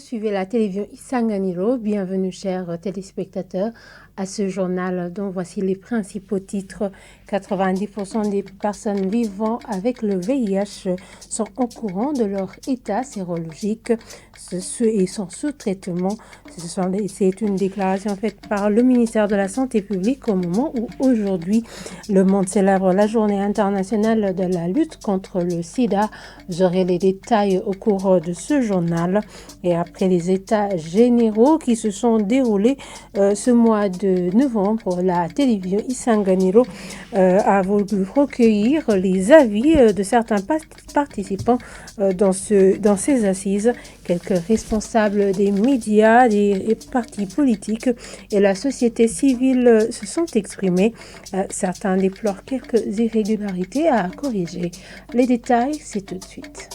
suivez la télévision Isanganiro. Bienvenue, chers téléspectateurs, à ce journal dont voici les principaux titres. 90% des personnes vivant avec le VIH sont au courant de leur état sérologique et sont sous traitement. C'est une déclaration faite par le ministère de la Santé publique au moment où aujourd'hui le monde célèbre la journée internationale de la lutte contre le sida. Vous aurez les détails au cours de ce journal. Et après les états généraux qui se sont déroulés ce mois de novembre, la télévision Isanganiro a voulu recueillir les avis de certains participants dans ces assises. Quelques responsables des médias, des partis politiques et la société civile se sont exprimés. Certains déplorent quelques irrégularités à corriger. Les détails, c'est tout de suite.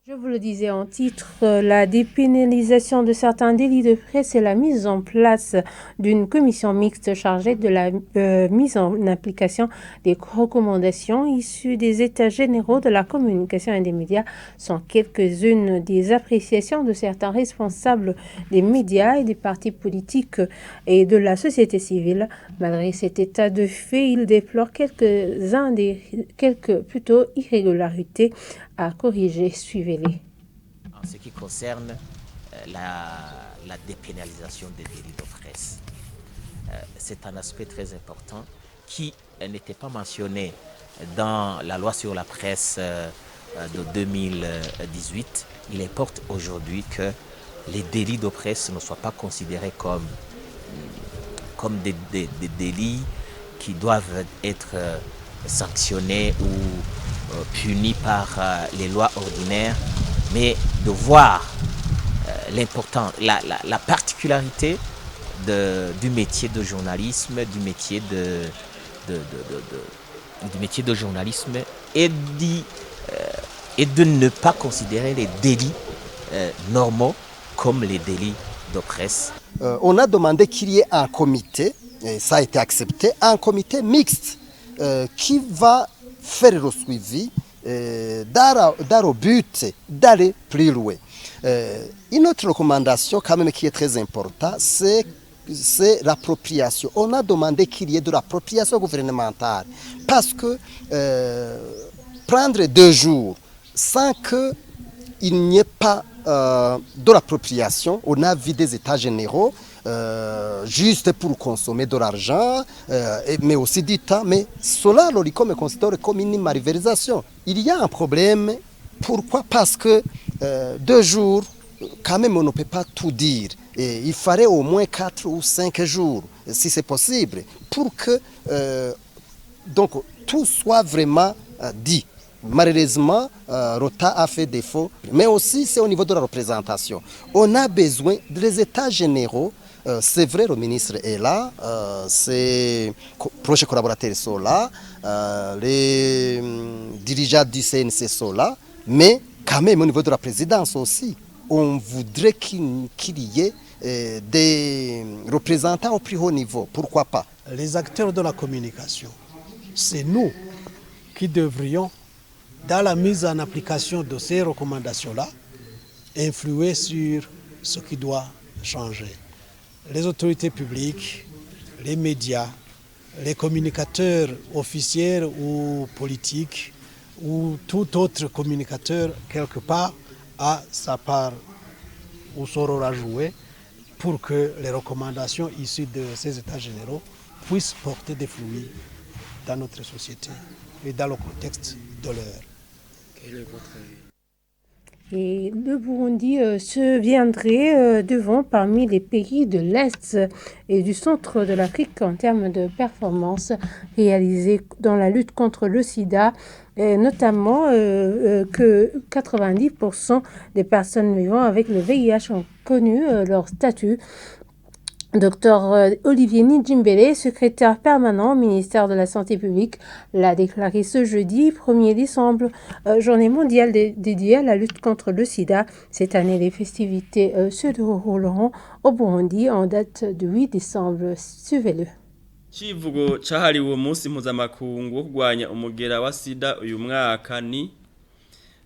Je vous le disais en titre, la dépénalisation de certains délits de presse et la mise en place d'une commission mixte chargée de la mise en application des recommandations issues des états généraux de la communication et des médias sont quelques-unes des appréciations de certains responsables des médias et des partis politiques et de la société civile. Malgré cet état de fait, ils déplorent quelques irrégularités à corriger. Suivez-les. En ce qui concerne la dépénalisation des délits de presse, c'est un aspect très important qui n'était pas mentionné dans la loi sur la presse de 2018. Il importe aujourd'hui que les délits de presse ne soient pas considérés comme des délits qui doivent être sanctionnés ou punis par les lois ordinaires, mais de voir la particularité du métier de journalisme, du métier de journalisme et de ne pas considérer les délits normaux comme les délits de presse. On a demandé qu'il y ait un comité, et ça a été accepté, un comité mixte qui va faire le suivi dans le but d'aller plus loin. Une autre recommandation quand même qui est très importante, c'est l'appropriation. On a demandé qu'il y ait de l'appropriation gouvernementale parce que prendre 2 jours sans qu'il n'y ait pas de l'appropriation, on a vu des états généraux juste pour consommer de l'argent, mais aussi du temps. Mais cela, l'ORICOM considère comme une malversation. Il y a un problème. Pourquoi? Parce que 2 jours, quand même, on ne peut pas tout dire. Et il faudrait au moins 4 ou 5 jours, si c'est possible, pour que donc, tout soit vraiment dit. Malheureusement, Rota a fait défaut, mais aussi c'est au niveau de la représentation. On a besoin des états généraux. C'est vrai, le ministre est là, ses proches collaborateurs sont là, les dirigeants du CNC sont là, mais quand même au niveau de la présidence aussi, on voudrait qu'il y ait des représentants au plus haut niveau. Pourquoi pas? Les acteurs de la communication, c'est nous qui devrions, dans la mise en application de ces recommandations-là, influer sur ce qui doit changer. Les autorités publiques, les médias, les communicateurs officiels ou politiques ou tout autre communicateur quelque part a sa part ou son rôle à jouer pour que les recommandations issues de ces états généraux puissent porter des fruits dans notre société et dans le contexte de l'heure. Quel est votre avis? Et le Burundi se viendrait devant parmi les pays de l'Est et du centre de l'Afrique en termes de performances réalisées dans la lutte contre le sida, et notamment que 90% 90% des personnes vivant avec le VIH ont connu leur statut Dr Olivier Ndjimbélé, secrétaire permanent au ministère de la Santé publique, l'a déclaré ce jeudi 1er décembre, journée mondiale dédiée à la lutte contre le sida. Cette année, les festivités se dérouleront au Burundi en date du 8 décembre. Suivez-le. Chivugo cahariwe umunsi mpuzamakungu wo kurwanya umugera wa sida uyu mwaka ni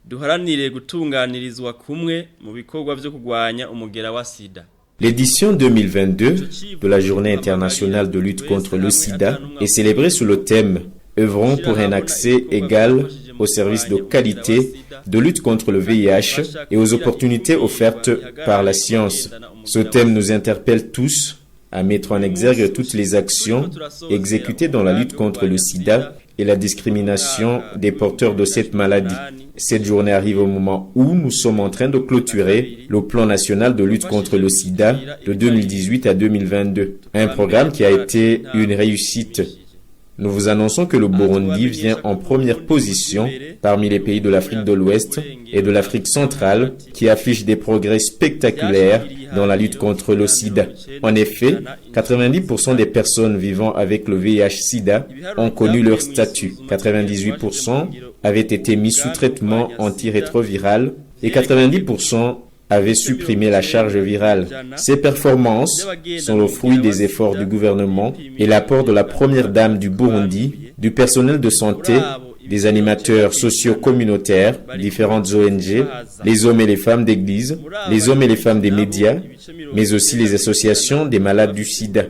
duharanire gutunganirizwa kumwe mu bikorwa byo kurwanya umugera wa sida. L'édition 2022 de la Journée internationale de lutte contre le sida est célébrée sous le thème « Œuvrons pour un accès égal aux services de qualité, de lutte contre le VIH et aux opportunités offertes par la science ». Ce thème nous interpelle tous à mettre en exergue toutes les actions exécutées dans la lutte contre le sida et la discrimination des porteurs de cette maladie. Cette journée arrive au moment où nous sommes en train de clôturer le plan national de lutte contre le sida de 2018 à 2022, un programme qui a été une réussite. Nous vous annonçons que le Burundi vient en première position parmi les pays de l'Afrique de l'Ouest et de l'Afrique centrale qui affichent des progrès spectaculaires dans la lutte contre le sida. En effet, 90% des personnes vivant avec le VIH-Sida ont connu leur statut. 98% avaient été mis sous traitement antirétroviral et 90% avaient supprimé la charge virale. Ces performances sont le fruit des efforts du gouvernement et l'apport de la première dame du Burundi, du personnel de santé, des animateurs socio-communautaires, différentes ONG, les hommes et les femmes d'église, les hommes et les femmes des médias, mais aussi les associations des malades du sida.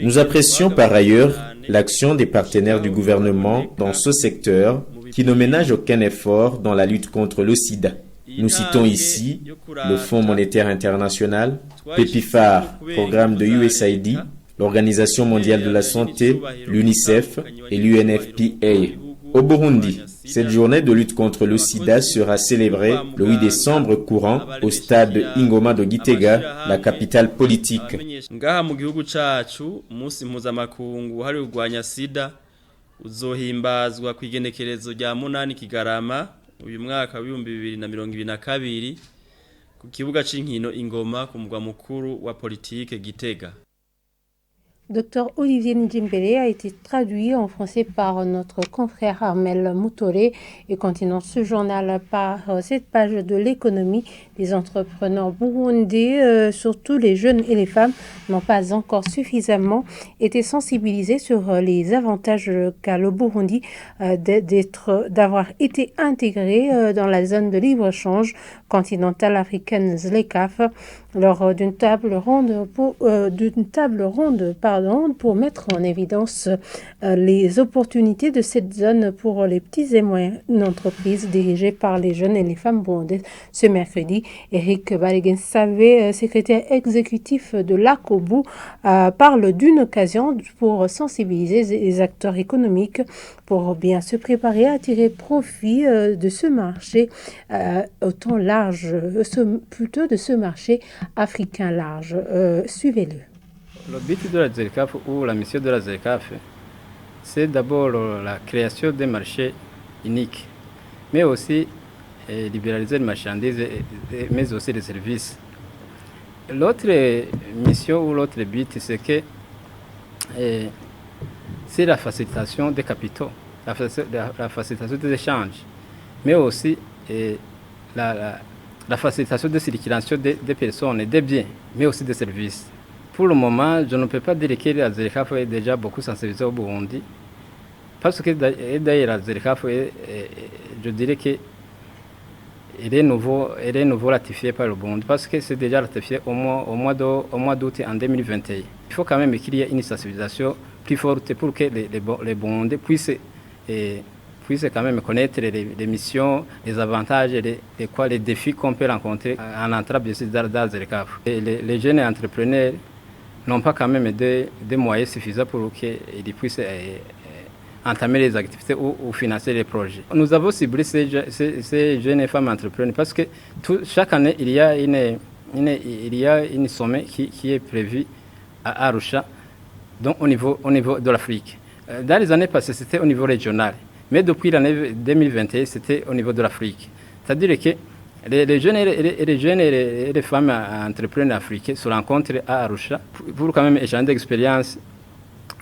Nous apprécions par ailleurs l'action des partenaires du gouvernement dans ce secteur qui ne ménagent aucun effort dans la lutte contre le sida. Nous citons ici le Fonds monétaire international, PEPFAR, programme de USAID, l'Organisation mondiale de la santé, l'UNICEF et l'UNFPA. Au Burundi, cette journée de lutte contre le sida sera célébrée le 8 décembre courant au stade Ingoma de Gitega, la capitale politique. Ngaha mu gihugu cacu umunsi mpuzamakungu hari kurwanya sida uzohimbazwa kw'igenekerezo rya 8 Kigarama uyu mwaka wa 2022 ku kibuga c'inkino Ingoma ku mugwa mukuru wa politike Gitega. Dr Olivier Ndjimbélé a été traduit en français par notre confrère Armel Moutoré et continuons ce journal par cette page de l'économie. Les entrepreneurs burundais, surtout les jeunes et les femmes, n'ont pas encore suffisamment été sensibilisés sur les avantages qu'a le Burundi d'avoir été intégré dans la zone de libre-échange continentale africaine ZLECAf lors d'une table ronde pour mettre en évidence les opportunités de cette zone pour les petites et moyennes entreprises dirigées par les jeunes et les femmes burundaises. Ce mercredi, Eric Balegensavé, secrétaire exécutif de l'ACOBU, parle d'une occasion pour sensibiliser les acteurs économiques pour bien se préparer à tirer profit de ce marché autant large, plutôt de ce marché africain large. Suivez-le. Le but de la ZLECAf ou la mission de la ZLECAf, c'est d'abord la création d'un marché unique, mais aussi libéraliser les marchandises, mais aussi les services. L'autre mission ou l'autre but, c'est que c'est la facilitation des capitaux, la facilitation des échanges, mais aussi la facilitation de circulation des personnes et des biens, mais aussi des services. Pour le moment, je ne peux pas dire que la ZLECAf est déjà beaucoup sensibilisée au Burundi, parce que d'ailleurs la ZLECAf, je dirais que elle est nouveau ratifiée par le Burundi, parce que c'est déjà ratifié au mois d'août en 2021. Il faut quand même qu'il y ait une sensibilisation plus forte pour que les Burundais puissent quand même connaître les missions, les avantages, les défis qu'on peut rencontrer en entrant bien sûr dans la ZLECAf. Les jeunes entrepreneurs n'ont pas quand même des moyens suffisants pour qu'ils puissent entamer les activités ou financer les projets. Nous avons ciblé ces jeunes femmes entrepreneurs parce que chaque année, il y a une sommet qui est prévue à Arusha, donc au niveau de l'Afrique. Dans les années passées, c'était au niveau régional, mais depuis l'année 2021, c'était au niveau de l'Afrique. C'est-à-dire que Les jeunes et les femmes entrepreneurs africains se rencontrent à Arusha pour quand même échanger d'expériences,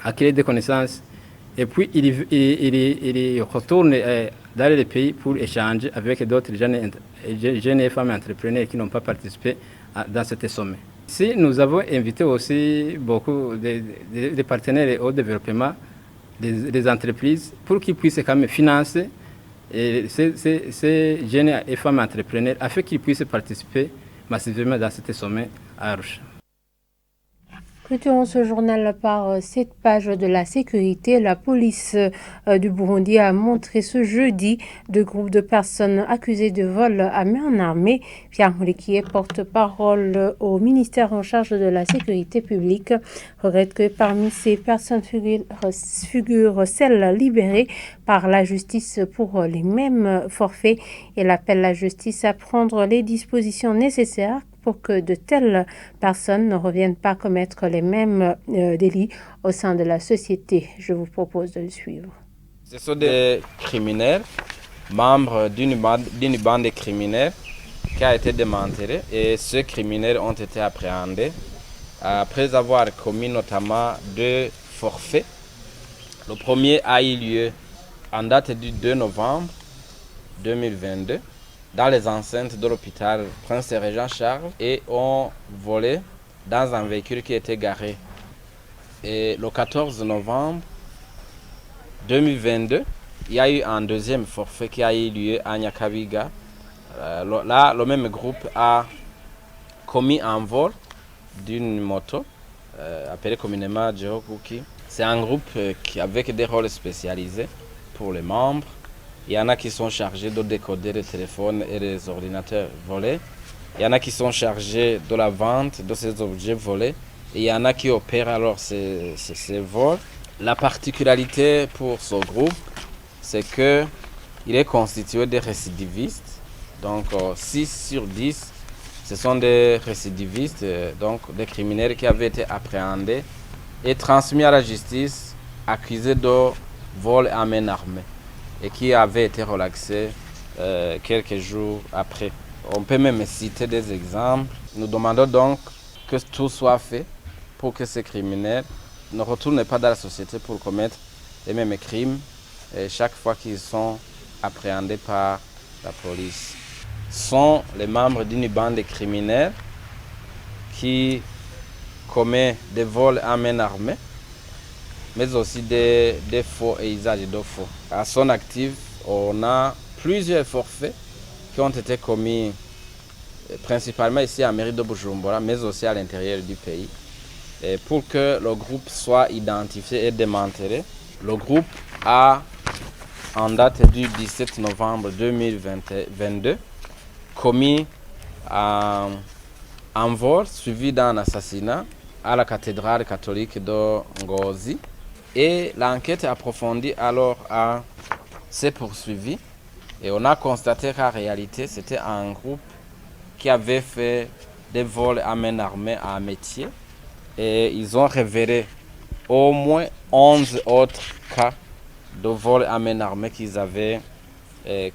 acquérir des connaissances. Et puis, ils retournent dans les pays pour échanger avec d'autres jeunes et femmes entrepreneurs qui n'ont pas participé dans ce sommet. Ici, nous avons invité aussi beaucoup de partenaires au développement des entreprises pour qu'ils puissent quand même financer ces jeunes et femmes entrepreneurs afin qu'ils puissent participer massivement dans ce sommet à Arusha. Clôturons ce journal par cette page de la sécurité. La police du Burundi a montré ce jeudi deux groupes de personnes accusées de vol à main armée. Pierre Mouliquier, porte-parole au ministère en charge de la sécurité publique, regrette que parmi ces personnes figurent celles libérées par la justice pour les mêmes forfaits. Elle appelle la justice à prendre les dispositions nécessaires pour que de telles personnes ne reviennent pas commettre les mêmes délits au sein de la société. Je vous propose de le suivre. Ce sont des criminels, membres d'une bande criminelle qui a été démantelée, et ces criminels ont été appréhendés après avoir commis notamment 2 forfaits. Le premier a eu lieu en date du 2 novembre 2022. Dans les enceintes de l'hôpital Prince-Régent Charles, et ont volé dans un véhicule qui était garé. Et le 14 novembre 2022, il y a eu un deuxième forfait qui a eu lieu à Nyakabiga. Là, le même groupe a commis un vol d'une moto, appelée communément Djehokuki. C'est un groupe avec des rôles spécialisés pour les membres. Il y en a qui sont chargés de décoder les téléphones et les ordinateurs volés. Il y en a qui sont chargés de la vente de ces objets volés. Et il y en a qui opèrent alors ces vols. La particularité pour ce groupe, c'est qu'il est constitué de récidivistes. Donc 6 sur 10, ce sont des récidivistes, donc des criminels qui avaient été appréhendés et transmis à la justice, accusés de vol à main armée, et qui avait été relaxé quelques jours après. On peut même citer des exemples. Nous demandons donc que tout soit fait pour que ces criminels ne retournent pas dans la société pour commettre les mêmes crimes chaque fois qu'ils sont appréhendés par la police. Ce sont les membres d'une bande criminelle qui commet des vols à main armée, mais aussi des faux et usages de faux. À son actif, on a plusieurs forfaits qui ont été commis principalement ici à mairie de Bujumbura, mais aussi à l'intérieur du pays. Et pour que le groupe soit identifié et démantelé, le groupe a, en date du 17 novembre 2022, commis un vol suivi d'un assassinat à la cathédrale catholique de Ngozi. Et l'enquête approfondie alors s'est poursuivie, et on a constaté qu'en réalité c'était un groupe qui avait fait des vols à main armée à métier, et ils ont révélé au moins 11 autres cas de vols à main armée qu'ils avaient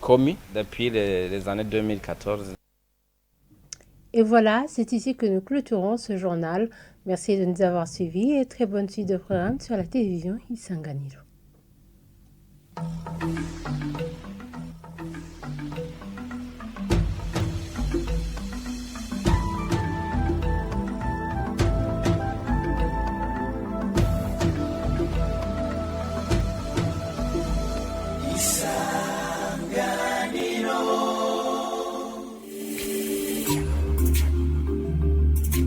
commis depuis les années 2014. Et voilà, c'est ici que nous clôturons ce journal. Merci de nous avoir suivis et très bonne suite de programme sur la télévision Isanganiro.